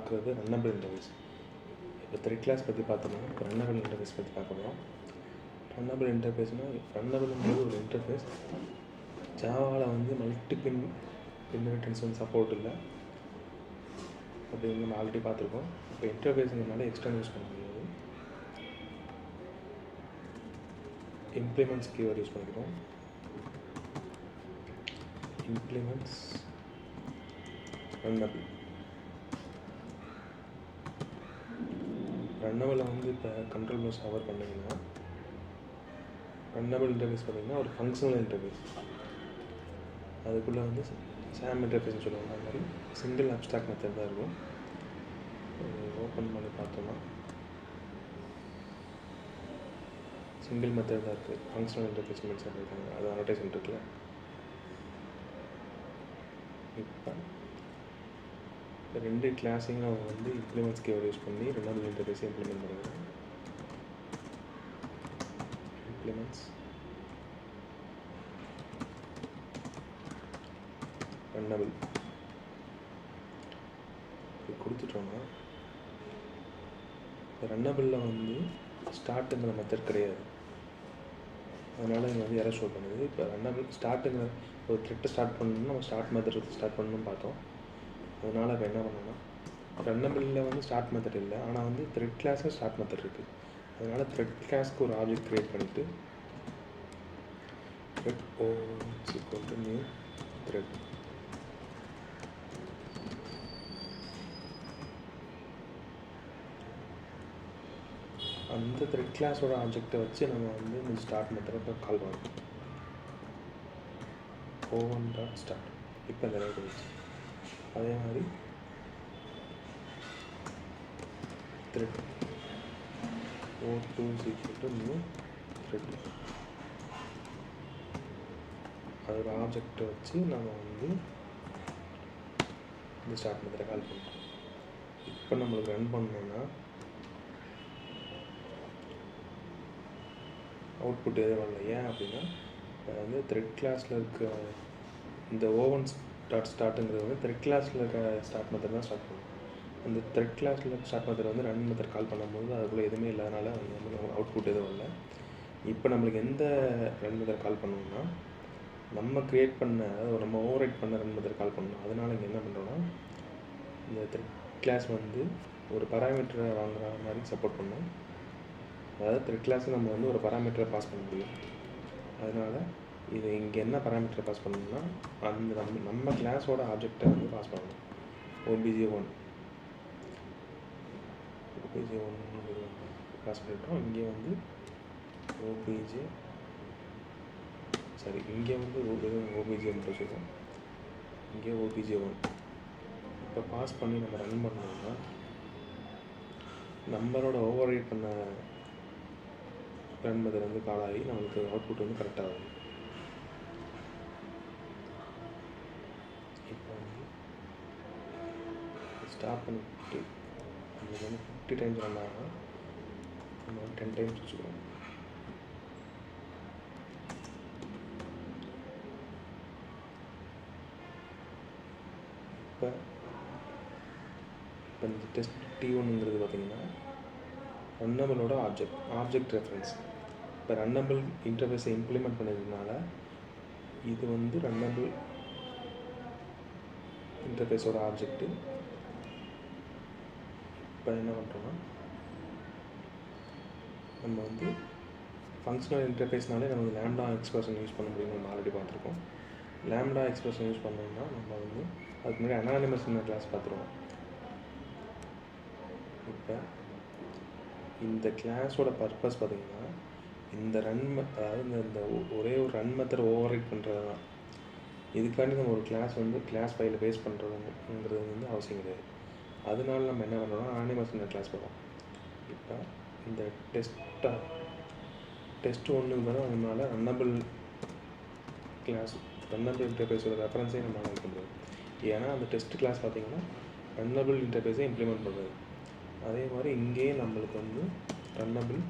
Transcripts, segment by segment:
பார்க்குறது runnable interface. இப்போ thread class பற்றி பார்த்தோம்னா இப்போ ரன்னபிள் இன்டர்ஃபேஸ் பற்றி பார்க்கணும். ரன்னபிள் இன்டர்ஃபேஸ்னால் ரன்னபிள்ன்றது ஒரு இன்டர்ஃபேஸ். ஜாவாவில் வந்து மல்டி பின் இன்ஹெரிட்டன்ஸ் வந்து சப்போர்ட் இல்லை அப்படின்னு நம்ம ஆல்ரெடி பார்த்துருக்கோம். இப்போ இன்டர்ஃபேஸுங்கிறனால எக்ஸ்டர்னல் யூஸ் பண்ண முடியாது. இம்ப்ளிமெண்ட்ஸ் கீவேர்ட் யூஸ் பண்ணிக்கிறோம். Implements runnable. ரன்னபிளில் வந்து இப்போ கண்ட்ரோல் ப்ளஸ் ஹவர் பண்ணிங்கன்னா ரன்னபிள் இன்டர்ஃபேஸ் பார்த்திங்கன்னா ஒரு ஃபங்க்ஷனல் இன்டர்ஃபேஸ். அதுக்குள்ளே வந்து சாம் இன்டர்ஃபேஸ்னு சொல்லுவாங்க. அது மாதிரி சிங்கிள் அப்ஸ்ட்ராக்ட் மெத்தட் தான் இருக்கும். ஓப்பன் பண்ணி பார்த்தோம்னா சிங்கிள் மெத்தட் தான் இருக்குது. ஃபங்க்ஷனல் இன்டர்ஃபேஸ் மென்ஷன் இருக்காங்க. அது அனோட்டேஷன் இருக்குல்ல. இப்போ ரெண்டு கிளாஸையும் அவங்க வந்து இம்ப்ளிமெண்ட்ஸ் கீவேர்ட் யூஸ் பண்ணி ரன்னபிள் இன்டர்ஃபேஸை இம்ப்ளிமெண்ட் பண்ணுவாங்க. இம்ப்ளிமெண்ட்ஸ் ரன்னபிள் இது கொடுத்துட்டோம்னா இப்போ ரன்னபிளில் வந்து ஸ்டார்ட்டுங்கிற மெத்தட் கிடையாது. அதனால் இங்கே வந்து எரர் ஷோ பண்ணுது. இப்போ ரன்னபிள் ஸ்டார்ட்டுங்கிற ஒரு த்ரெட்டை ஸ்டார்ட் பண்ணணும்னா நம்ம ஸ்டார்ட் மெத்தட் ஸ்டார்ட் பண்ணணும்னு பார்த்தோம். அதனால் இப்போ என்ன பண்ணணும்னா ரன்னபிளில் வந்து ஸ்டார்ட் மெத்தட் இல்லை, ஆனால் வந்து த்ரெட் கிளாஸில் ஸ்டார்ட் மெத்தட் இருக்குது. அதனால் த்ரெட் கிளாஸ்க்கு ஒரு ஆப்ஜெக்ட் க்ரியேட் பண்ணிவிட்டு த்ரெட் = நியூ த்ரெட். அந்த த்ரெட் கிளாஸோட ஆப்ஜெக்டை வச்சு நம்ம வந்து இந்த ஸ்டார்ட் மெத்தடை கால் பண்ணணும். o1.start. இப்போ இந்த ரைட் வச்சு அதே மாதிரி த்ரெட் o2 = நியூ த்ரெட். அதோட ஆப்ஜெக்டை வச்சு நம்ம வந்து இந்த ஸ்டார்ட் மெத்தடை கால் பண்ணுறோம். இப்போ நம்மளுக்கு ரன் பண்ணோன்னா அவுட்புட் எதுவும் வரல. ஏன் அப்படின்னா வந்து த்ரெட் கிளாஸில் இருக்க இந்த o1.startங்கிறது வந்து த்ரெட் கிளாஸில் இருக்க ஸ்டார்ட் மெத்தட் தான் ஸ்டார்ட் பண்ணும். அந்த த்ரெட் கிளாஸில் ஸ்டார்ட் மெத்தட் வந்து ரன் மெத்தட் கால் பண்ணும்போது அதுக்குள்ளே எதுவுமே இல்லாதனால நம்மளுக்கு அவுட்புட் எதுவும் வரல. இப்போ நம்மளுக்கு எந்த ரன் மெத்தட் கால் பண்ணணும்னா நம்ம க்ரியேட் பண்ண, அதாவது நம்ம ஓவர்ரைட் பண்ண ரன் மெத்தட் கால் பண்ணணும். அதனால் இங்கே என்ன பண்ணுறோன்னா இந்த த்ரெட் கிளாஸ் வந்து ஒரு பராமீட்டரை வாங்குற மாதிரி சப்போர்ட் பண்ணணும். அதாவது த்ரெட் கிளாஸுக்கு நம்ம வந்து ஒரு பராமீட்டரை பாஸ் பண்ண முடியும். அதனால் இது இங்கே என்ன பராமீட்டரை பாஸ் பண்ணணும்னா அந்த நம்ம கிளாஸோட ஆப்ஜெக்டை வந்து பாஸ் பண்ணணும். obj1 பாஸ் பண்ணிட்டோம். இங்கே வந்து இங்கே வந்து obj மட்டும் சொல்லுவோம். இங்கே obj1 இப்போ பாஸ் பண்ணி நம்ம ரன் பண்ணோம்னா நம்மளோட ஓவர்ரைட் பண்ண ரன் மெத்தட் வந்து கால் ஆகி நம்மளுக்கு அவுட்புட் வந்து கரெக்டாக ஆகும். இப்போ வந்து ஸ்டாப் பண்ணிட்டு நம்மளுக்கு வந்து 50 டைம்ஸ் ரன் ஆகும். நம்ம வந்து 10 டைம்ஸ் வச்சுக்கிறோம். இப்போ இந்த டெஸ்ட் T1ங்கிறது பார்த்திங்கன்னா ரன்னபிளோட ஆப்ஜெக்ட் ரெஃபரன்ஸ். இப்போ ரன்னபிள் இன்டர்ஃபேஸை இம்ப்ளிமெண்ட் பண்ணதுனால இது வந்து ரன்னபிள் இன்டர்ஃபேஸோட ஆப்ஜெக்ட்டு. இப்போ என்ன பண்ணுறோன்னா நம்ம வந்து ஃபங்க்ஷனல் இன்டர்ஃபேஸ்னாலே நம்ம லேம்டா எக்ஸ்பிரஷன் யூஸ் பண்ண முடியும்னு நம்ம ஆல்ரெடி பார்த்துருக்கோம். லேம்டா எக்ஸ்பிரஷன் யூஸ் பண்ணோம்னா நம்ம வந்து அதுக்கு முன்னாடி அனானிமஸ் கிளாஸ் பார்த்துருவோம். இப்போ இந்த கிளாஸோட பர்பஸ் பார்த்திங்கன்னா இந்த அதாவது இந்த ஒரே ஒரு ரன் மெத்தட் ஓவர்ரைட் பண்ணுறது தான். இதுக்காண்டி நம்ம ஒரு கிளாஸ் வந்து கிளாஸ் ஃபைலை பேஸ் பண்ணுறதுங்கிறது வந்து அவசியம் கிடையாது. அதனால நம்ம என்ன பண்ணுறோம்னா அனானிமஸ் கிளாஸ் போடுறோம். இப்போ இந்த டெஸ்ட் 1ங்கிறது அதனால ரன்னபிள் கிளாஸ் ரன்னபிள் இன்டர்ஃபேஸோட ரெஃபரன்ஸே நம்மளால் வைக்க முடியாது. ஏன்னா அந்த டெஸ்ட் கிளாஸ் பார்த்திங்கன்னா ரன்னபிள் இன்டர்ஃபேஸை இம்ப்ளிமெண்ட் பண்ணுறது. அதே மாதிரி இங்கேயே நம்மளுக்கு வந்து ரன்னபிள்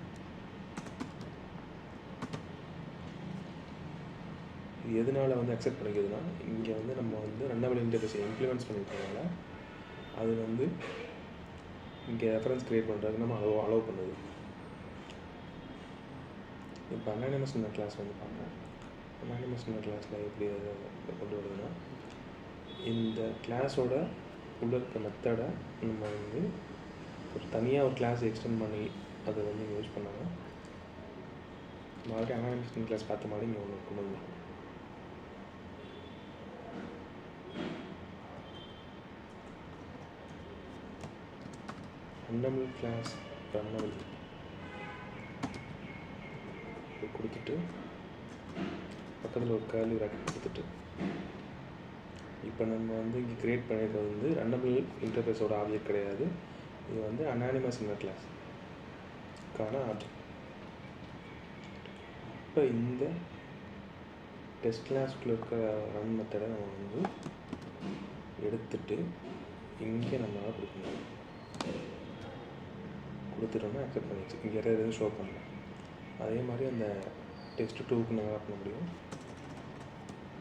இது எதனால் வந்து அக்செப்ட் பண்ணிக்கிறதுனா இங்கே வந்து நம்ம வந்து ரன்னபிள் இன்டர்ஃபேஸை இம்ப்ளிமெண்ட்ஸ் பண்ணிக்கிறதுனால அது வந்து இங்கே ரெஃபரன்ஸ் க்ரியேட் பண்ணுறதுக்கு நம்ம அலோவ் பண்ணுது. இப்போ அனானிமஸ் இந்த கிளாஸ் வந்து பார்ப்போம். அனானிமஸ் இந்த கிளாஸில் எப்படி அதை கொண்டு வருதுன்னா, இந்த கிளாஸோட உள்ள இருக்க மெத்தடை நம்ம வந்து ஒரு தனியாக ஒரு கிளாஸ் எக்ஸ்டெண்ட் பண்ணி அதை வந்து யூஸ் பண்ணாமல் நம்ம ஆல்ரெடி அனானிமஸ் கிளாஸ் பார்த்த மாதிரி இங்கே ஒன்று கொண்டு வந்துடும். ரன்னபிள் கிளாஸ் ரன்னபிள் கொடுத்துட்டு பக்கத்தில் ஒரு கர்லி பிராக்கெட் கொடுத்துட்டு, இப்போ நம்ம வந்து இங்கே க்ரியேட் பண்ணியிருக்கிறது வந்து ரன்னபிள் இன்டர்ஃபேஸோட ஆப்ஜெக்ட் கிடையாது, இது வந்து அனானிமஸ் இன்னர் கிளாஸ்க்கான ஆப்ஜெக்ட். இப்போ இந்த டெஸ்ட் கிளாஸ்க்குள்ள இருக்கிற ரன் மெத்தடை நம்ம வந்து எடுத்துட்டு இங்கே நம்மளால் கொடுக்கணும். கொடுத்துட்டோம்னா அக்செப்ட் பண்ணிச்சு. இங்கே எதுவும் ஷோ பண்ணல. அதே மாதிரி அந்த டெஸ்ட் 2க்கு நம்ம பண்ண முடியும்.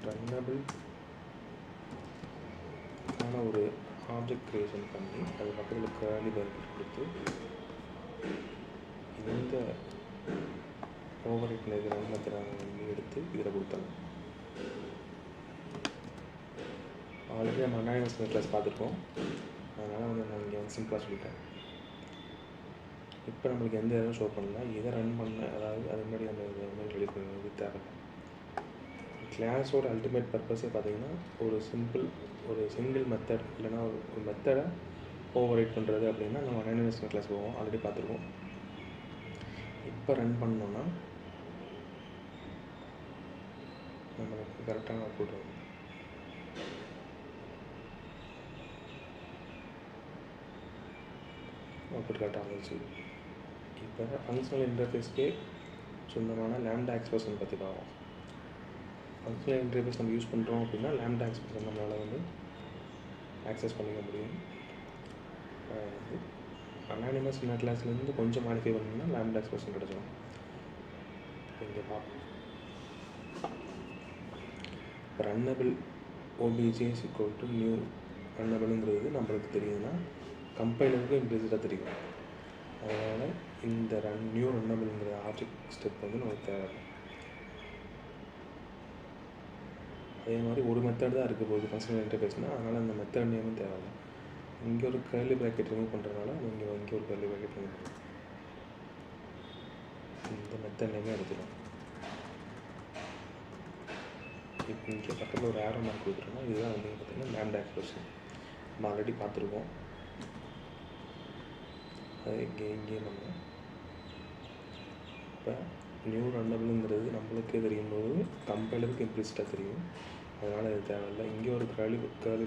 ரன்னபிள் ஆன ஒரு ஆப்ஜெக்ட் க்ரியேஷன் பண்ணி அது பக்கத்தில் கர்லி பிராக்கெட் கொடுத்து இந்த ஓவர் ரைட் பண்ணியிருக்கிற ரன் மெத்தடை வந்து எடுத்து இதில் கொடுத்தாங்க. ஆல்ரெடி நம்ம அனானிமஸ் கிளாஸ் பார்த்துருக்கோம், அதனால் வந்து நான் இங்கே வந்து சிம்பிளாக சொல்லிட்டேன். இப்போ நம்மளுக்கு எந்த எதுவும் ஷோ பண்ணல, இதை ரன் பண்ண, அதாவது அது முன்னாடி நம்ம இதை ரெடி பண்ணுறது தேவையில்லை. கிளாஸோட அல்டிமேட் பர்பஸே பார்த்தீங்கன்னா ஒரு சிங்கிள் மெத்தட் இல்லைனா ஒரு மெத்தடை ஓவர் ரைட் பண்ணுறது அப்படின்னா நம்ம அனானிமஸ் கிளாஸ் போவோம், ஆல்ரெடி பார்த்துருக்கோம். இப்போ ரன் பண்ணோன்னா நம்மளுக்கு கரெக்டான அவுட்புட் வரும். அவுட்புட் கரெக்டாக வந்துச்சு. இப்போ ஃபங்க்ஷனல் இன்டர்ஃபேஸ்க்கே சொந்தமான லாம்டா எக்ஸ்பிரஷன் பற்றி பார்ப்போம். ஃபங்க்ஷனல் இன்டர்ஃபேஸ் நம்ம யூஸ் பண்ணுறோம் அப்படின்னா லாம்டா எக்ஸ்பிரஷன் நம்மளால் வந்து ஆக்சஸ் பண்ணிக்க முடியும். அனானிமஸ் இன்னர் கிளாஸ்லேருந்து கொஞ்சம் மாடிஃபை பண்ணோம்னா லாம்டா எக்ஸ்பிரஷன் கிடச்சிடும். இங்கே பார்ப்போம். Runnable OBJ is equal to new ரன்னபிளுங்கிறது நம்மளுக்கு தெரியுதுன்னா கம்பைலருக்கு இம்ப்ளிசிட்டாக தெரியும். அதனால் இந்த நியூ ரன்னபிள்ங்கிற ஆப்ஜெக்ட் ஸ்டெப் வந்து நமக்கு தேவை. அதே மாதிரி ஒரு மெத்தட் தான் இருக்க போகுது ஃபங்க்ஷனல் இன்டர்ஃபேஸ்னால், அதனால் அந்த மெத்தட் நேமும் தேவையில்லை. இங்கே ஒரு கர்லி பிராக்கெட் ரிமூவ் பண்ணுறதுனால இங்கே ஒரு கர்லி பிராக்கெட் ரிமூவ் பண்ணுறோம். இந்த மெத்தட் நேமே எடுத்துடும். இப்போ இங்கே பக்கத்தில் ஒரு ஆரோ மார்க் கொடுத்துட்டோம்னா இதுதான் வந்து பார்த்திங்கன்னா லாம்டா எக்ஸ்பிரஷன். நம்ம ஆல்ரெடி பார்த்துருக்கோம். அது இங்கே நம்ம இப்போ நியூ ரன்னபிளுங்கிறது நம்மளுக்கே தெரியும் போது கம்பைலருக்கு இம்ப்ளிசிட்டாக தெரியும், அதனால் இது தேவையில்லை. இங்கே ஒரு கர்லி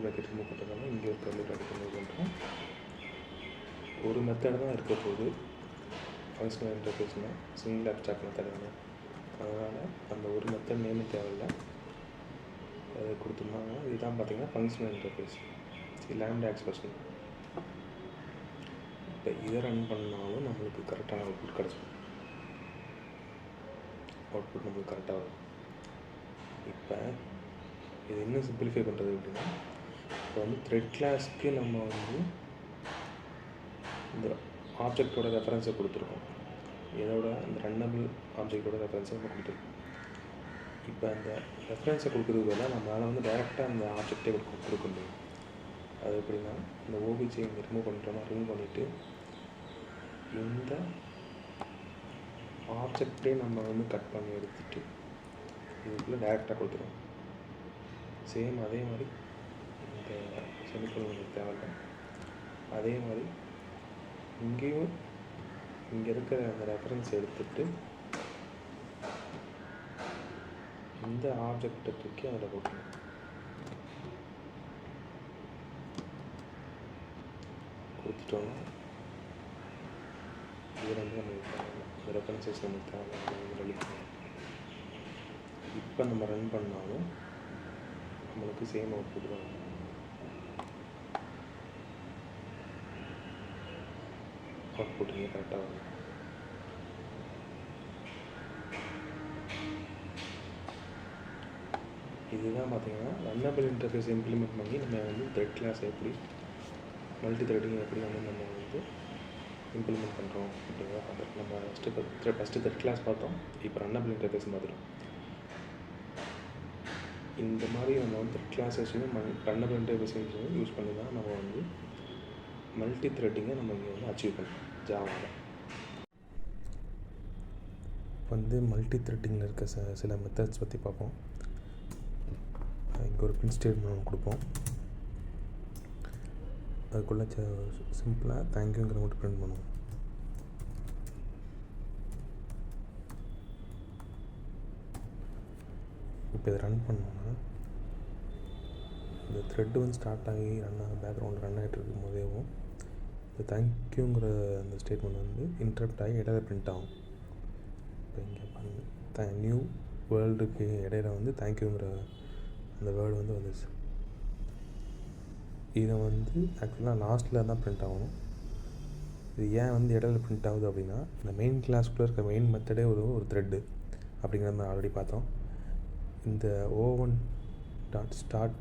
பிராக்கெட் ரிமூவ் பண்ணுறதுனால இங்கே ஒரு கர்லி பிராக்கெட் ரிமூவ் பண்ணுறோம். ஒரு மெத்தட் தான் இருக்க போகுது ஃபங்க்ஷனல் இன்டர்ஃபேஸ்னால், சிங்கிள் அப்ஸ்ட்ராக்ட் மெத்தட் வேணும். அதனால் அந்த ஒரு மெத்தட் நேமும் தேவையில்லை, அதை கொடுத்துருந்தாங்க. இதுதான் பார்த்திங்கன்னா ஃபங்க்ஷனல் இன்டர்ஃபேஸ் லாம்டா எக்ஸ்பிரஷன். இப்போ இதை ரன் பண்ணாலும் நம்மளுக்கு கரெக்டான அவுட்புட் கிடச்சிடும். அவுட்புட் நம்மளுக்கு கரெக்டாக வரும். இப்போ இது இன்னும் சிம்பிளிஃபை பண்ணுறது அப்படின்னா, இப்போ வந்து த்ரெட் கிளாஸ்க்கு நம்ம வந்து இந்த ஆப்ஜெக்டோட ரெஃபரன்ஸை கொடுத்துருக்கோம். இதோட அந்த ரன்னபிள் ஆப்ஜெக்டோட ரெஃபரன்ஸை நம்ம கொடுத்துருக்கோம். இப்போ அந்த ரெஃபரன்ஸை கொடுக்குறது பதிலாக நம்மளால் வந்து டைரெக்டாக அந்த ஆப்ஜெக்டே கொடுக்க முடியும். அது எப்படின்னா, இந்த ஓபிஜே ரிமூவ் பண்ணிட்டோம்னா ரிமூவ் பண்ணிவிட்டு இந்த ஆப்ஜெக்டே நம்ம வந்து கட் பண்ணி எடுத்துகிட்டு இதுக்குள்ளே டைரெக்டாக கொடுத்துருவோம். சேம் அதே மாதிரி இந்த செமிகோலன் தேவையில்லை. அதே மாதிரி இங்கேயும் இங்கே இருக்கிற அந்த ரெஃபரன்ஸ் எடுத்துகிட்டு இந்த ஆப்ஜெக்டை தூக்கி அதில் போட்டணும். கொடுத்துட்டோம்னா இது வந்து நமக்கு தேவை, ரெஃபரன்சஸ் நமக்கு தேவை. இப்போ நம்ம ரன் பண்ணாலும் நம்மளுக்கு சேம் அவுட்புட் தான். அவுட்புட் இங்கே கரெக்டாக வரும். இதுதான் பார்த்தீங்கன்னா ரன்னபிள் இன்டர்ஃபேஸ் இம்ப்ளிமெண்ட் பண்ணி நம்ம வந்து த்ரெட் கிளாஸ் எப்படி மல்டி த்ரெட்டிங் எப்படி வந்து நம்ம வந்து இம்ப்ளிமெண்ட் பண்ணுறோம் அப்படிங்கிறத பார்த்துட்டு நம்ம ஃபஸ்ட்டு த்ரெட் கிளாஸ் பார்த்தோம். இப்போ ரன்னபிள் இன்டர்ஃபேஸ் பார்த்துட்டோம். இந்த மாதிரி நம்ம வந்து த்ரெட் கிளாஸஸையும் ரன்னபிள் இன்டர்ஃபேஸையும் யூஸ் பண்ணி தான் நம்ம வந்து மல்டி த்ரெட்டிங்கை நம்ம இங்கே வந்து அச்சீவ் பண்ணோம் ஜாவாவில். வந்து மல்டி த்ரெட்டிங்கில் இருக்க சில மெத்தட்ஸ் பற்றி பார்ப்போம். இங்கே ஒரு பிரிண்ட் ஸ்டேட்மெண்ட் கொடுப்போம். அதுக்குள்ளே சிம்பிளாக தேங்க்யூங்கிற மட்டும் பிரிண்ட் பண்ணுவோம். இப்போ இதை ரன் பண்ணோன்னா இந்த த்ரெட்டு வந்து ஸ்டார்ட் ஆகி பேக்ரவுண்டில் ரன் ஆகிட்டு இருக்கும் போதேவும் இந்த தேங்க்யூங்கிற அந்த ஸ்டேட்மெண்ட் வந்து இன்டரப்ட் ஆகி இடையில பிரிண்ட் ஆகும். இப்போ இங்கே பாருங்கள், நியூ வேர்ல்டுக்கு இடையில வந்து தேங்க்யூங்கிற அந்த வேர்டு வந்து வந்துச்சு. இதை வந்து ஆக்சுவலாக லாஸ்ட்டில் தான் பிரிண்ட் ஆகணும். இது ஏன் வந்து இடையில பிரிண்ட் ஆகுது அப்படின்னா, இந்த மெயின் கிளாஸ்க்குள்ளே இருக்க மெயின் மெத்தடே ஒரு த்ரெட்டு அப்படிங்கிறத நம்ம ஆல்ரெடி பார்த்தோம். இந்த O1.start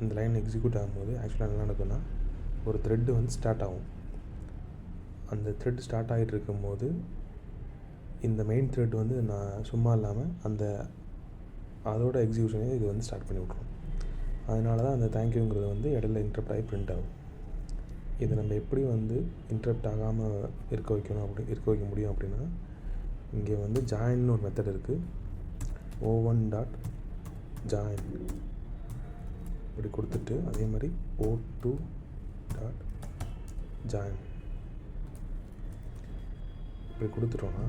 இந்த லைன் எக்ஸிக்யூட் ஆகும்போது ஆக்சுவலாக என்ன நடக்குன்னா, ஒரு த்ரெட்டு வந்து ஸ்டார்ட் ஆகும். அந்த த்ரெட் ஸ்டார்ட் ஆகிட்டு இருக்கும்போது இந்த மெயின் த்ரெட் வந்து நான் சும்மா இல்லாமல் அதோட எக்ஸிக்யூஷனே இது வந்து ஸ்டார்ட் பண்ணி விட்ருவோம். அதனால தான் அந்த தேங்க்யூங்கிறது வந்து இடையில இன்டரப்ட் ஆகி பிரிண்ட் ஆகும். இதை நம்ம எப்படி வந்து இன்டரப்ட் ஆகாமல் இருக்க வைக்க முடியும் அப்படின்னா, இங்கே வந்து ஜாயின்னு ஒரு மெத்தட் இருக்குது. O1.join இப்படி கொடுத்துட்டு அதே மாதிரி O2.join இப்படி கொடுத்துட்டோன்னா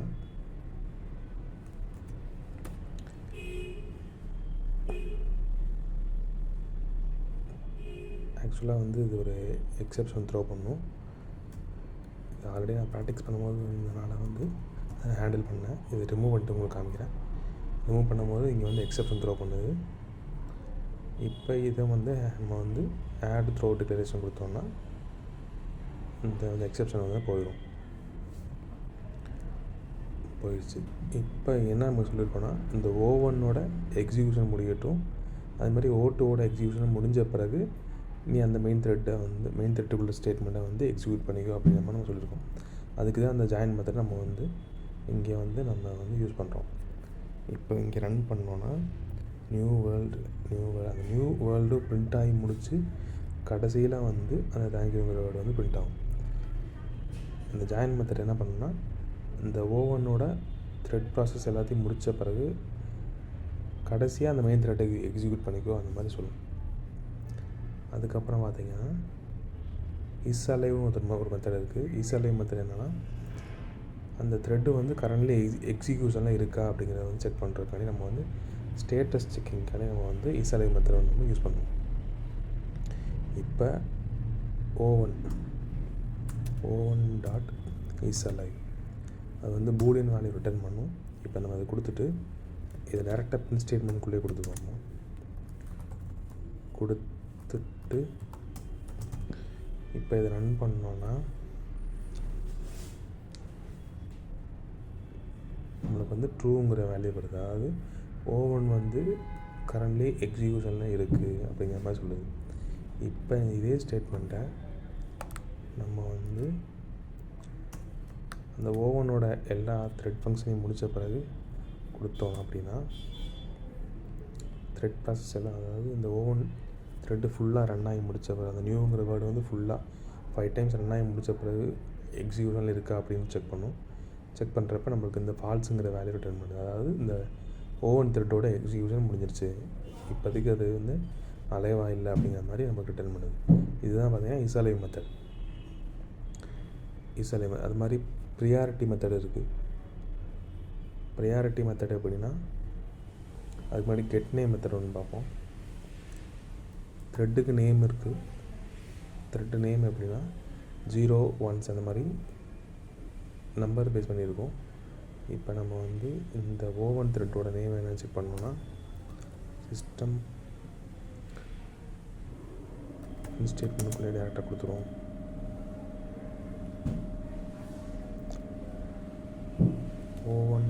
ஆக்சுவலாக வந்து இது ஒரு எக்ஸெப்ஷன் த்ரோ பண்ணும். இது ஆல்ரெடி நான் ப்ராக்டிஸ் பண்ணும்போது இருந்ததுனால வந்து அதை ஹேண்டில் பண்ணேன். இது ரிமூவ் பண்ணிட்டு உங்களுக்கு காமிக்கிறேன். ரிமூவ் பண்ணும்போது இங்கே வந்து எக்ஸெப்ஷன் த்ரோ பண்ணுது. இப்போ இதை வந்து நம்ம வந்து ஆட் த்ரோ டிக்ளரேஷன் கொடுத்தோம்னா இந்த எக்ஸெப்ஷன் வந்து போயிடுச்சு. இப்போ என்ன நம்ம சொல்லியிருக்கோன்னா, இந்த O1ஓட எக்ஸிக்யூஷன் முடியட்டும், அது மாதிரி O2ஓட எக்ஸிக்யூஷன் முடிஞ்ச பிறகு நீ அந்த மெயின் த்ரெட்டுக்குள்ள ஸ்டேட்மெண்ட்டை வந்து எக்ஸிக்யூட் பண்ணிக்கோ அப்படிங்கிற மாதிரி நம்ம சொல்லியிருக்கோம். அதுக்கு தான் அந்த ஜாயின் மெத்தட் நம்ம வந்து இங்கே வந்து நம்ம வந்து யூஸ் பண்ணுறோம். இப்போ இங்கே ரன் பண்ணோன்னா நியூ வேர்ல்டு பிரிண்ட் ஆகி முடித்து கடைசியில் வந்து அந்த தேங்க்யூங்கிற வேர்டு வந்து பிரிண்ட் ஆகும். இந்த ஜாயின் மெத்தட் என்ன பண்ணுன்னா, இந்த O1ஓட த்ரெட் ப்ராசஸ் எல்லாத்தையும் முடித்த பிறகு கடைசியாக அந்த மெயின் த்ரெட்டை எக்ஸிக்யூட் பண்ணிக்கோ அந்த மாதிரி சொல்லும். அதுக்கப்புறம் பார்த்திங்கன்னா isaliveன்னு ஒரு மெத்தட் இருக்குது. isalive மெத்தட் என்னென்னா, அந்த த்ரெட்டு வந்து கரண்ட்லி எக்ஸிக்யூஷனில் இருக்கா அப்படிங்கிறத வந்து செக் பண்ணுறதுக்காண்டி நம்ம வந்து ஸ்டேட்டஸ் செக்கிங்காண்டி நம்ம வந்து isalive மெத்தட் வந்து நம்ம யூஸ் பண்ணுவோம். இப்போ O1.isalive அது வந்து பூலியன் வேல்யூ ரிட்டர்ன் பண்ணும். இப்போ நம்ம அதை கொடுத்துட்டு இதை டேரெக்டாக பிரிண்ட் ஸ்டேட்மெண்ட்குள்ளே கொடுத்துருவோம். கொடுத்துட்டு இப்போ இதை ரன் பண்ணோன்னா நம்மளுக்கு வந்து ட்ரூங்கிற வேல்யூ வருது. அதாவது O1 வந்து கரண்ட்லி எக்ஸிக்யூஷனில் இருக்குது அப்படிங்கிற மாதிரி சொல்லுது. இப்போ இதே ஸ்டேட்மெண்ட்டை நம்ம வந்து அந்த O1ஓட எல்லா த்ரெட் ஃபங்க்ஷனையும் முடித்த பிறகு கொடுத்தோம் அப்படின்னா த்ரெட் ப்ராசஸ் எல்லாம், அதாவது இந்த O1 த்ரெட்டு ஃபுல்லாக ரன் ஆகி முடித்த பிறகு அந்த நியூங்கிற வேர்டு வந்து ஃபுல்லாக 5 டைம்ஸ் ரன் ஆகி முடித்த பிறகு எக்ஸிக்யூஷனில் இருக்கா அப்படின்னு செக் பண்ணும். செக் பண்ணுறப்ப நம்மளுக்கு இந்த ஃபால்ஸுங்கிற வேல்யூ ரிட்டர்ன் பண்ணுது. அதாவது இந்த O1 த்ரெட்டோட எக்ஸிக்யூஷன் முடிஞ்சிருச்சு, இப்போதைக்கு அது வந்து அலைவா இல்லை அப்படிங்கிற மாதிரி நமக்கு ரிட்டர்ன் பண்ணுது. இதுதான் பார்த்திங்கன்னா isalive மெத்தட். அது மாதிரி ப்ரியாரிட்டி மெத்தட் இருக்குது. ப்ரியாரிட்டி மெத்தட் எப்படின்னா, அதுக்கு முன்னாடி கெட் நேம் மெத்தட் ஒன்று பார்ப்போம். த்ரெட்டுக்கு நேம் இருக்குது. த்ரெட்டு நேம் எப்படின்னா 0, 1s அந்த மாதிரி நம்பர் பேஸ் பண்ணியிருக்கோம். இப்போ நம்ம வந்து இந்த O1 த்ரெட்டோட நேம் என்ன செக் பண்ணோன்னா, சிஸ்டம் ஸ்டேட்மெண்ட்டுக்குள்ளே டேரெக்டாக கொடுத்துருவோம். O1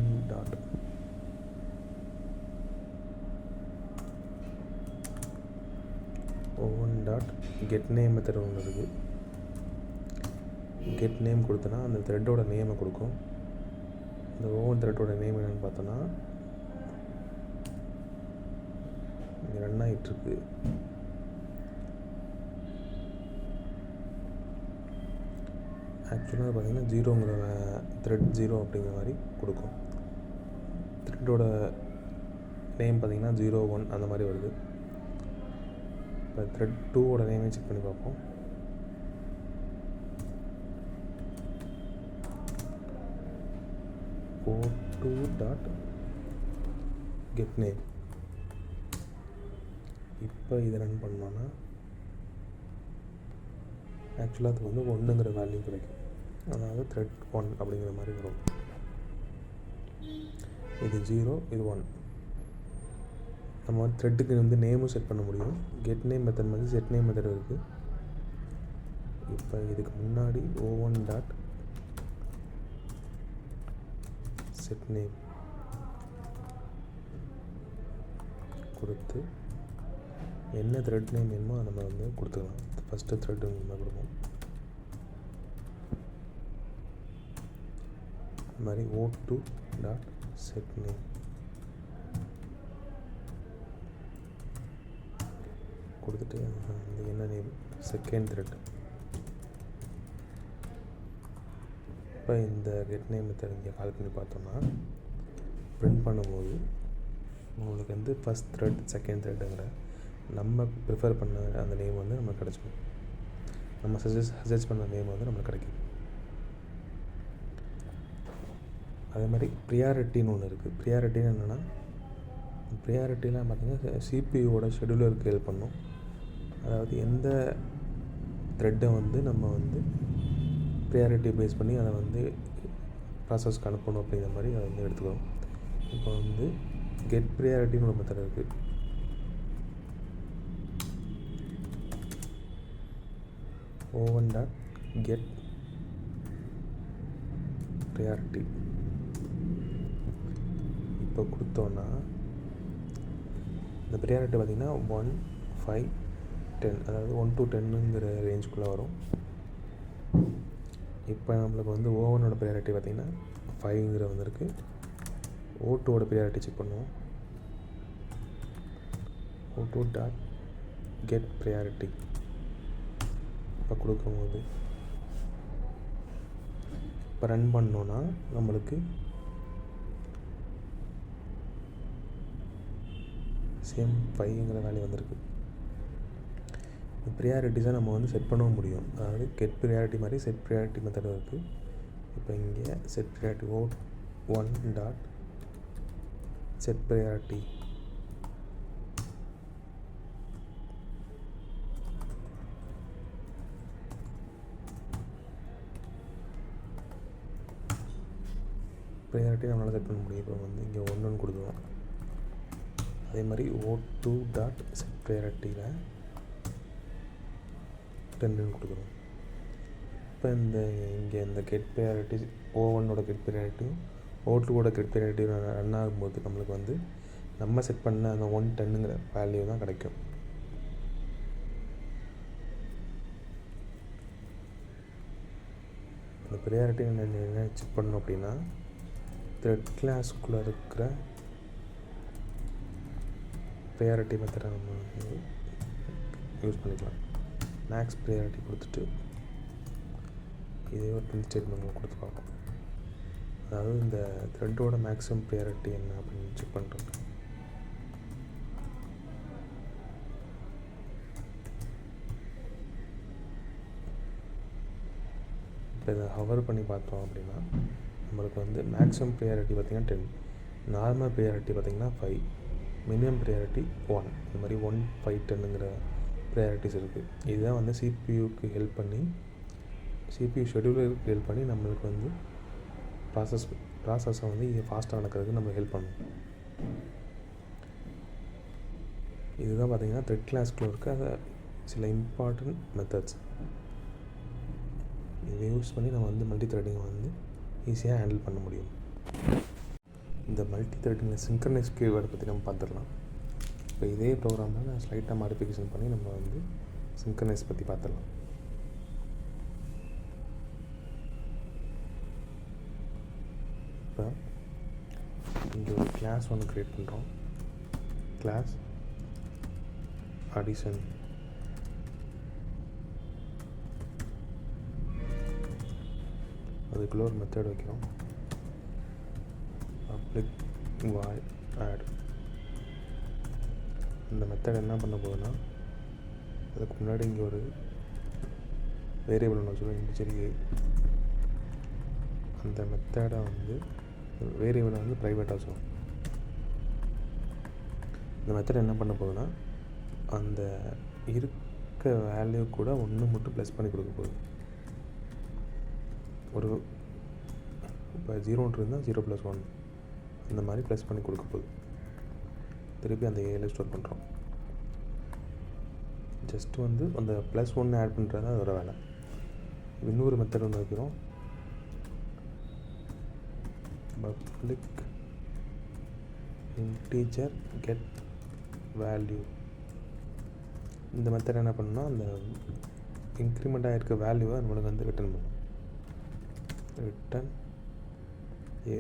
dot get name method ஒன்று இருக்குது. கெட் நேம் கொடுத்தனா அந்த த்ரெட்டோட நேமை கொடுக்கும். இந்த ஓவன் த்ரெட்டோட நேம் என்னென்னு பார்த்தோன்னா இங்கே ரன் ஆகிட்டுருக்கு. ஆக்சுவலாக பார்த்திங்கன்னா 0ங்கிற த்ரெட் 0 அப்படிங்கிற மாதிரி கொடுக்கும். த்ரெட்டோட நேம் பார்த்திங்கன்னா 01 அந்த மாதிரி வருது. இப்போ த்ரெட் 2ஓட நேமே செக் பண்ணி பார்ப்போம். o2.getName. இப்போ இதை ரன் பண்ணோன்னா ஆக்சுவலாக அது வந்து 1ங்கிற வேல்யூ கிடைக்கும். அதாவது த்ரெட் 1 அப்படிங்கிற மாதிரி வரும். இது 0, இது 1. நம்ம வந்து த்ரெட்டுக்கு வந்து நேமும் செட் பண்ண முடியும். கெட் நேம் மெத்தட் மாதிரி செட் நேம் மெத்தட் இருக்குது. இப்போ இதுக்கு முன்னாடி o1.setName கொடுத்து என்ன த்ரெட் நேம் வேணுமோ நம்ம வந்து கொடுத்துக்கலாம். ஃபஸ்ட்டு த்ரெட்டு நம்ம கொடுப்போம். இது மாதிரி o2.setName கொடுத்துட்டு அந்த என்ன நேம் செகண்ட் த்ரெட். இப்போ இந்த கெட் நேம் மெத்தட் இங்கே கால் பண்ணி பார்த்தோம்னா பிரிண்ட் பண்ணும்போது உங்களுக்கு வந்து ஃபஸ்ட் த்ரெட் செகண்ட் த்ரெட்டுங்கிற நம்ம ப்ரிஃபர் பண்ண அந்த நேம் வந்து நமக்கு கிடச்சிடும். நம்ம சஜஸ்ட் பண்ண நேம் வந்து நம்மளுக்கு கிடைக்கும். அதே மாதிரி ப்ரியாரிட்டின்னு ஒன்று இருக்குது. ப்ரியாரிட்டின்னு என்னென்னா ப்ரியாரிட்டிலாம் பார்த்திங்கன்னா சிபியூவோட ஷெடியூலருக்கு ஹெல்ப் பண்ணும். அதாவது எந்த த்ரெட்டை வந்து நம்ம வந்து ப்ரியாரிட்டி பேஸ் பண்ணி அதை வந்து ப்ராசஸ்க்கு அனுப்பணும் அப்படிங்கிற மாதிரி அதை வந்து எடுத்துக்கிறோம். இப்போ வந்து கெட் ப்ரியாரிட்டின்னு ஒரு மெத்தட் இருக்குது. o1.getPriority இப்போ கொடுத்தோன்னா இந்த ப்ரியாரிட்டி பார்த்திங்கன்னா 1, 5, 10 அதாவது 1 to 10ங்கிற ரேஞ்சுக்குள்ளே வரும். இப்போ நம்மளுக்கு வந்து ஓவனோட ப்ரியாரிட்டி பார்த்திங்கன்னா 5ங்கிற வந்திருக்கு. o2ஓட ப்ரியாரிட்டி செக் பண்ணுவோம். o2.getPriority இப்போ கொடுக்கும்போது இப்போ ரன் பண்ணோன்னா நம்மளுக்கு சேம் 5ங்கிற வேல்யூ வந்திருக்கு. ப்ரியாரிட்டிஸை நம்ம வந்து செட் பண்ணவும் முடியும். அதாவது கெட் ப்ரியாரிட்டி மாதிரி செட் ப்ரியாரிட்டி மெத்தடும் இருக்குது. இப்போ இங்கே செட் ப்ரியாரிட்டி o1.setPriority ப்ரியாரிட்டி நம்மளால் செட் பண்ண முடியும். இப்போ வந்து இங்கே 1 கொடுத்துருவோம். அதே மாதிரி o2.setPriority 10 கொடுக்குறோம். இப்போ இங்கே இந்த கெட் ப்ரியாரிட்டி o1ஓட கெட் ப்ரியாரிட்டியும் o2ஓட கெட் ப்ரியாரிட்டி ரன் ஆகும்போது நம்மளுக்கு வந்து நம்ம செட் பண்ண அந்த 110ங்கிற வேல்யூ தான் கிடைக்கும். இந்த ப்ரியாரிட்டி என்ன செக் பண்ணணும் அப்படின்னா த்ரெட் கிளாஸ்க்குள்ளே இருக்கிற ப்ரியாரிட்டி மெத்தடை நம்ம வந்து யூஸ் பண்ணிக்கலாம். மேக்ஸ் ப்ரியாரிட்டி கொடுத்துட்டு இதே ஒரு பிரிண்ட் ஸ்டேட்மெண்ட் கொடுத்து பார்ப்போம். அதாவது இந்த த்ரெட்டோட மேக்ஸிமம் ப்ரியாரிட்டி என்ன அப்படின்னு செக் பண்ணுறோம். இப்போ இதை ஹவர் பண்ணி பார்த்தோம் அப்படின்னா நம்மளுக்கு வந்து மேக்ஸிமம் ப்ரியாரிட்டி பார்த்திங்கன்னா 10, நார்மல் ப்ரியாரிட்டி பார்த்திங்கன்னா 5, மினிமம் ப்ரியாரிட்டி 1. இந்த மாதிரி 1, 5, 10ங்கிற ப்ரியாரிட்டிஸ் இருக்குது. இதுதான் வந்து சிபியூக்கு ஹெல்ப் பண்ணி சிபியூ ஷெடியூலருக்கு ஹெல்ப் பண்ணி நம்மளுக்கு வந்து ப்ராசஸை வந்து ஃபாஸ்ட்டாக நடக்கிறதுக்கு நம்ம ஹெல்ப் பண்ணணும். இதுதான் பார்த்திங்கன்னா த்ரெட் கிளாஸ்க்குள்ள இருக்க சில இம்பார்ட்டன்ட் மெத்தட்ஸ். இதை யூஸ் பண்ணி நம்ம வந்து மல்டி த்ரெட்டிங்கை வந்து ஈஸியாக ஹேண்டில் பண்ண முடியும். இந்த மல்டி த்ரெட்டிங்கில் சிங்க்ரனைஸ் கீவேர்டை பற்றி நம்ம பார்த்துடலாம். இப்போ இதே ப்ரோக்ராமில் நான் ஸ்லைட்டாக மாடிஃபிகேஷன் பண்ணி நம்ம வந்து சிங்க்ரனைஸ் பற்றி பார்த்துடலாம். கிளாஸ் ஒன்று க்ரியேட் பண்ணுறோம். Class addition. அதுக்குள்ளே ஒரு மெத்தட் வைக்கிறோம். Public void add. இந்த மெத்தட் என்ன பண்ண போகுதுன்னா, அதுக்கு முன்னாடி இங்கே ஒரு வேரியபிள் ஒன்று வச்சுருவோம், இன்டிஜர். அந்த மெத்தடை வந்து வேரியபிளை வந்து ப்ரைவேட்டாக வச்சுருவோம். இந்த மெத்தட் என்ன பண்ண போகுதுன்னா, அந்த இருக்க வேல்யூ கூட ஒன்று மட்டும் ப்ளஸ் பண்ணி கொடுக்க போகுது. ஒரு இப்போ 0 இருந்தால் 0+1 அந்த மாதிரி ப்ளஸ் பண்ணி கொடுக்க போகுது. திருப்பி அந்த ஏல ஸ்டோர் பண்ணுறோம். ஜஸ்ட் வந்து அந்த +1 ஆட் பண்ணுறது தான் அதோட வேலை. இன்னொரு மெத்தட் ஒன்று வைக்கிறோம். Public integer get value. இந்த மெத்தட் என்ன பண்ணணும்னா, அந்த இன்க்ரிமெண்ட் ஆகிருக்க வேல்யூவை நம்மளுக்கு வந்து ரிட்டர்ன் பண்ணும். ரிட்டன் ஏ.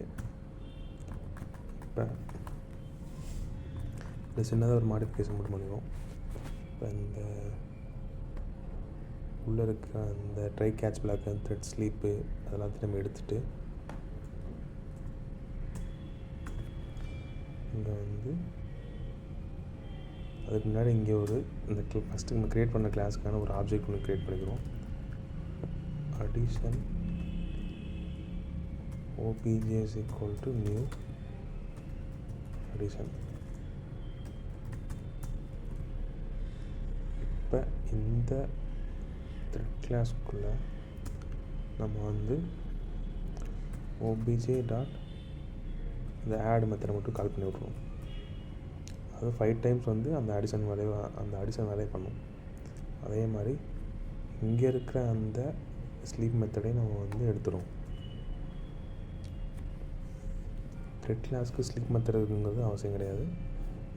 இப்போ இந்த சின்னதாக ஒரு மாடிஃபிகேஷன் மட்டும் பண்ணிடுவோம். இப்போ இந்த உள்ளே இருக்கிற அந்த try catch black, thread sleep அதெல்லாம் நம்ம எடுத்துகிட்டு இங்கே வந்து அதுக்கு முன்னாடி இங்கே ஒரு இந்த ஃபஸ்ட்டு நம்ம க்ரியேட் பண்ண கிளாஸுக்கான ஒரு ஆப்ஜெக்ட் ஒன்று க்ரியேட் பண்ணிக்கிறோம். Addition OBJ is equal to new addition. இப்போ இந்த த்ரெட் கிளாஸ்க்குள்ளே நம்ம வந்து OBJ டாட் இந்த ஆட் மெத்தடை மட்டும் கால் பண்ணி விட்ருவோம். அது 5 டைம்ஸ் வந்து அந்த அடிஷன் வேலையை பண்ணும். அதே மாதிரி இங்கே இருக்கிற அந்த ஸ்லீப் மெத்தடையும் நம்ம வந்து எடுத்துடுவோம். த்ரெட் கிளாஸ்க்கு ஸ்லீப் மெத்தட் இருக்குங்கிறது அவசியம் கிடையாது.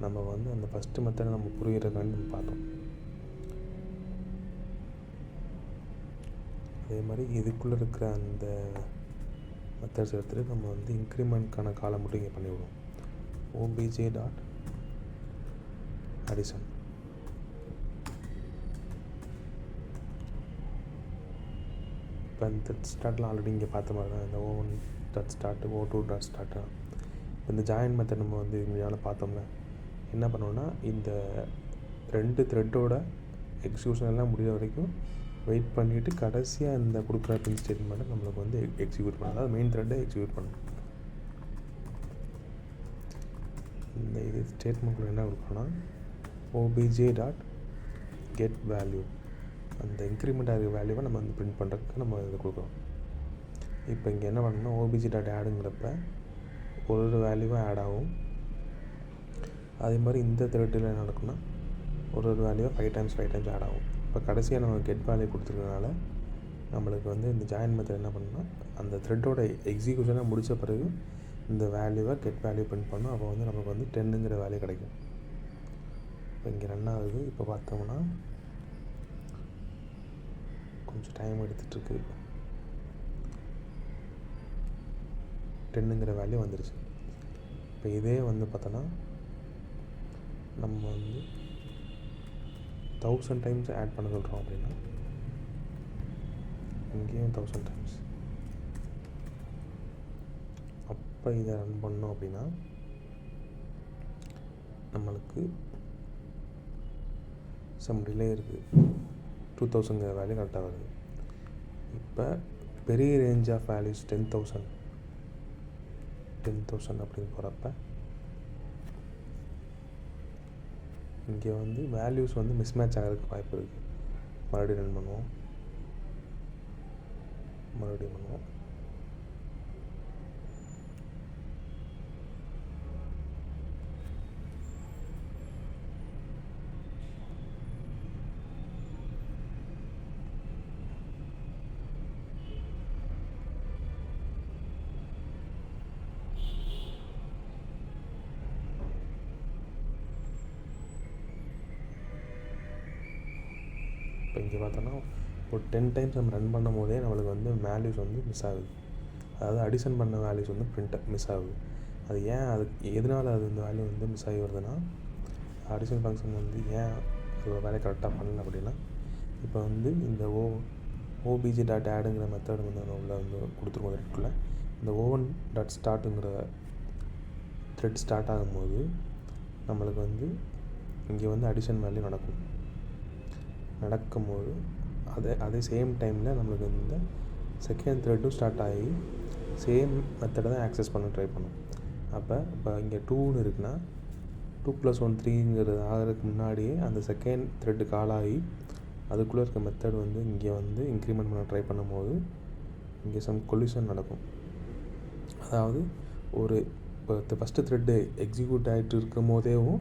நம்ம வந்து அந்த ஃபஸ்ட்டு மெத்தடை நம்ம புரிகிறதுக்காண்டி நம்ம பார்த்தோம். அதே மாதிரி இதுக்குள்ளே இருக்கிற அந்த மெத்தட்ஸ் எடுத்துகிட்டு நம்ம வந்து இன்க்ரிமெண்ட்கான காலம் மட்டும் இங்கே பண்ணிவிடுவோம். OBJ dot addition. இப்போ இந்த ஸ்டார்ட்லாம் ஆல்ரெடி இங்கே பார்த்த மாதிரி தான். இந்த O1 dot start, O2 dot start. இந்த ஜாயின் மெத்தட் நம்ம வந்து முன்னாடி பார்த்தோம்னா என்ன பண்ணோன்னா, இந்த 2 த்ரெட்டோட எக்ஸிக்யூஷன் எல்லாம் முடிகிற வரைக்கும் வெயிட் பண்ணிவிட்டு கடைசியாக இந்த கொடுக்குற பின் ஸ்டேட்மெண்ட்டை நம்மளுக்கு வந்து எக்ஸிக்யூட் பண்ணணும். அதாவது மெயின் த்ரெட்டை எக்ஸிக்யூட் பண்ணணும். இந்த இது ஸ்டேட்மெண்ட்டில் என்ன கொடுக்கணும்னா, OBJ டாட் கெட் வேல்யூ. அந்த இன்க்ரிமெண்ட் ஆகிற வேல்யூவை நம்ம வந்து பிரிண்ட் பண்ணுறதுக்கு நம்ம இதை கொடுக்குறோம். இப்போ இங்கே என்ன பண்ணணும்னா, OBJ டாட் ஆடுங்கிறப்ப ஒரு வேல்யூவாக ஆட் ஆகும். அதே மாதிரி இந்த த்ரெட்டில் என்ன நடக்கும்னா, ஒரு வேல்யூவாக 5 டைம்ஸ் ஆட் ஆகும். இப்போ கடைசியாக நம்ம கெட் வேல்யூ கொடுத்துருக்கனால நம்மளுக்கு வந்து இந்த ஜாயின் மெத்தட் என்ன பண்ணணும்னா, அந்த த்ரெட்டோட எக்ஸிக்யூஷனாக முடித்த பிறகு இந்த வேல்யூவை கெட் வேல்யூ பிரிண்ட் பண்ணோம். அப்போ வந்து நமக்கு வந்து 10ங்கிற வேல்யூ கிடைக்கும். இப்போ இங்கே ரன் ஆகுது. இப்போ பார்த்தோம்னா கொஞ்சம் டைம் எடுத்துகிட்ருக்கு. 10ங்கிற வேல்யூ வந்துருச்சு. இப்போ இதே வந்து பார்த்தோன்னா நம்ம வந்து 1000 டைம்ஸ் ஆட் பண்ண சொல்கிறோம் அப்படின்னா இங்கேயும் 1000 டைம்ஸ். அப்போ இதை ரன் பண்ணோம் அப்படின்னா நம்மளுக்கு சம் டிலே இருக்குது. 2000ங்கிற வேல்யூ கரெக்டாக வருது. இப்போ பெரிய ரேஞ்ச் ஆஃப் வேல்யூஸ் 10,000 அப்படின்னு போகிறப்ப இங்கே வந்து வேல்யூஸ் வந்து மிஸ்மேட்ச் ஆகிறதுக்கு வாய்ப்பு இருக்குது. மறுபடியும் ரன் பண்ணுவோம். இப்போ இங்கே பார்த்தோன்னா ஒரு 10 டைம்ஸ் நம்ம ரன் பண்ணும் போதே நம்மளுக்கு வந்து வேல்யூஸ் வந்து மிஸ் ஆகுது. அதாவது அடிஷன் பண்ண வேல்யூஸ் வந்து மிஸ் ஆகுது. அது ஏன் எதனால் அது இந்த வேல்யூ வந்து மிஸ் ஆகி வருதுன்னா, அடிஷன் ஃபங்க்ஷன் வந்து ஏன் அது வேலையை கரெக்டாக பண்ணல அப்படின்னா, இப்போ வந்து இந்த ஓபிஜி டாட் ஆடுங்கிற மெத்தட் வந்து உள்ள வந்து கொடுத்துருவோம் த்ரெட்குள்ளே. இந்த ஓவன் டாட் ஸ்டார்ட்டுங்கிற த்ரெட் ஸ்டார்ட் ஆகும்போது நம்மளுக்கு வந்து இங்கே வந்து அடிஷன் வேல்யூ நடக்கும்போது அதே சேம் டைமில் நம்மளுக்கு இந்த செகண்ட் த்ரெட்டும் ஸ்டார்ட் ஆகி சேம் மெத்தடை தான் ஆக்சஸ் பண்ண ட்ரை பண்ணும். இப்போ இங்கே 2ன்னு இருக்குன்னா 2 + 1 3ங்கிறது ஆகிறதுக்கு முன்னாடியே அந்த செகண்ட் த்ரெட்டு கால் ஆகி அதுக்குள்ளே இருக்க மெத்தட் வந்து இங்கே வந்து இன்க்ரிமெண்ட் பண்ண ட்ரை பண்ணும்போது இங்கே சம் கொலிஷன் நடக்கும். அதாவது இப்போ ஃபஸ்ட்டு த்ரெட்டு எக்ஸிக்யூட் ஆகிட்டு இருக்கும் போதேவும்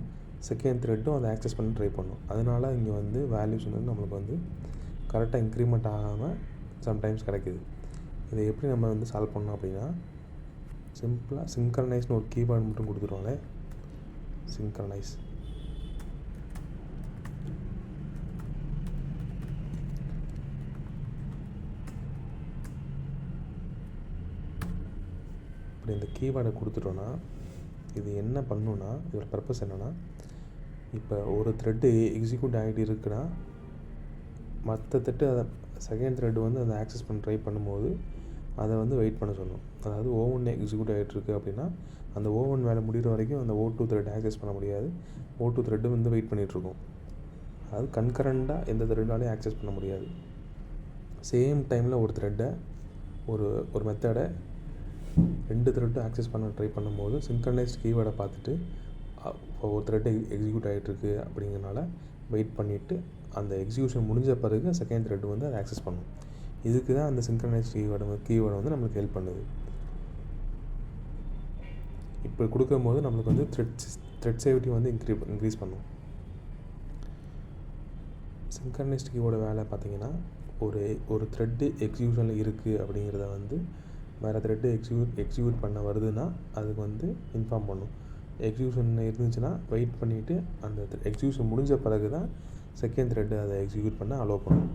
செகண்ட் த்ரெட்டும் அதை ஆக்சஸ் பண்ணி ட்ரை பண்ணும். அதனால் இங்கே வந்து வேல்யூஸ் வந்து நம்மளுக்கு வந்து கரெக்டாக இன்க்ரிமெண்ட் ஆகாமல் சம்டைம்ஸ் கிடைக்குது. இதை எப்படி நம்ம வந்து சால்வ் பண்ணோம் அப்படின்னா, சிம்பிளாக சிங்க்ரனைஸ்னு ஒரு கீவேர்டு மட்டும் கொடுத்துருவாங்க. சிங்க்ரனைஸ் இப்படி இந்த கீவேர்டை கொடுத்துட்டோன்னா இது என்ன பண்ணுன்னா, இதோட பர்பஸ் என்னென்னா, இப்போ ஒரு த்ரெட்டு எக்ஸிக்யூட் ஆகிட்டு இருக்குன்னா மற்ற அதை செகண்ட் த்ரெட்டு வந்து அதை ஆக்சஸ் பண்ண ட்ரை பண்ணும்போது அதை வந்து வெயிட் பண்ண சொல்லும். அதாவது ஓவன் எக்ஸிக்யூட் ஆகிட்டுருக்கு அப்படின்னா அந்த ஓவன் வேலை முடிகிற வரைக்கும் அந்த O2 த்ரெட் ஆக்சஸ் பண்ண முடியாது. O2 த்ரெட்டு வந்து வெயிட் பண்ணிகிட்ருக்கும். அதாவது கன்கரண்ட்டாக எந்த த்ரெட்டாலையும் ஆக்சஸ் பண்ண முடியாது. சேம் டைமில் ஒரு த்ரெட்டை ஒரு மெத்தடை 2 த்ரெட்டும் ஆக்சஸ் பண்ண ட்ரை பண்ணும்போது சிங்க்ரனைஸ்ட் கீவேர்டை பார்த்துட்டு ஒரு த்ரெட்டு எக்ஸிக்யூட் ஆகிட்டுருக்கு அப்படிங்கிறனால வெயிட் பண்ணிவிட்டு அந்த எக்ஸிக்யூஷன் முடிஞ்ச பிறகு செகண்ட் த்ரெட்டு வந்து அதை ஆக்சஸ் பண்ணும். இதுக்கு தான் அந்த சிங்க்ரனைஸ்ட் கீவேர்டை வந்து நம்மளுக்கு ஹெல்ப் பண்ணுது. இப்போ கொடுக்கும்போது நம்மளுக்கு வந்து த்ரெட் சேஃப்டி வந்து இன்க்ரீஸ் பண்ணும். சிங்க்ரனைஸ்ட் கீவேர்டு வேலை பார்த்திங்கன்னா, ஒரு த்ரெட்டு எக்ஸிக்யூஷனில் இருக்குது அப்படிங்கிறத வந்து வேறு த்ரெட்டு எக்ஸிக்யூட் பண்ண வருதுன்னா அதுக்கு வந்து இன்ஃபார்ம் பண்ணும். எக்ஸிக்யூஷன் இருந்துச்சுன்னா வெயிட் பண்ணிவிட்டு அந்த எக்ஸிக்யூஷன் முடிஞ்ச பிறகு தான் செகண்ட் த்ரெட்டு அதை எக்ஸிக்யூட் பண்ண அலோவ் பண்ணும்.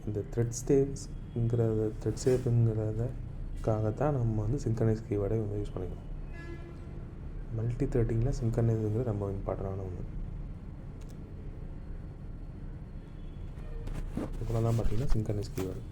இந்த த்ரெட் சேஃப்ங்கிறதுக்காக தான் நம்ம வந்து சிங்க்ரனைஸ் கீவேர்டை வந்து யூஸ் பண்ணிக்கணும். மல்டி த்ரெட்டிங்கில் சிங்க்ரனைஸுங்கிறது ரொம்ப இம்பார்ட்டண்டான ஒன்று. இவ்வளோ தான் பார்த்திங்கன்னா சிங்க்ரனைஸ் கீவேர்டு.